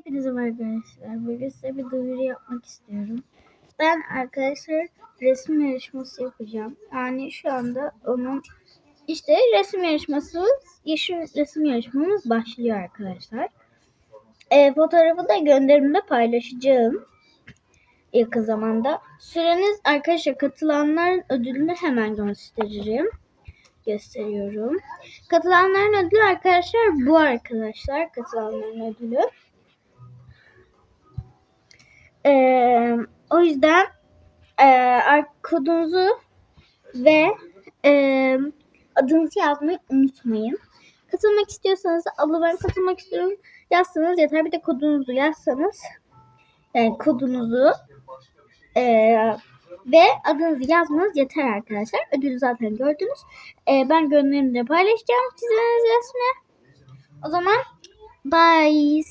Hepinize merhaba arkadaşlar. Bugün size bir duyuru yapmak istiyorum. Ben arkadaşlar resim yarışması yapacağım. Yani şu anda resim yeşil resim yarışmamız başlıyor arkadaşlar. Fotoğrafı da gönderimde paylaşacağım yakın zamanda. Süreniz arkadaşlar, katılanların ödülünü hemen gösteriyorum. Katılanların ödülü arkadaşlar bu arkadaşlar. Katılanların ödülü. O yüzden kodunuzu ve adınızı yazmayı unutmayın. Katılmak istiyorsanız abla ben katılmak istiyorum yazsanız yeter. Bir de kodunuzu yazsanız, yani kodunuzu ve adınızı yazmanız yeter arkadaşlar. Ödülü zaten gördünüz. Ben gönderimde paylaşacağım çizdiğiniz resmi. O zaman bye.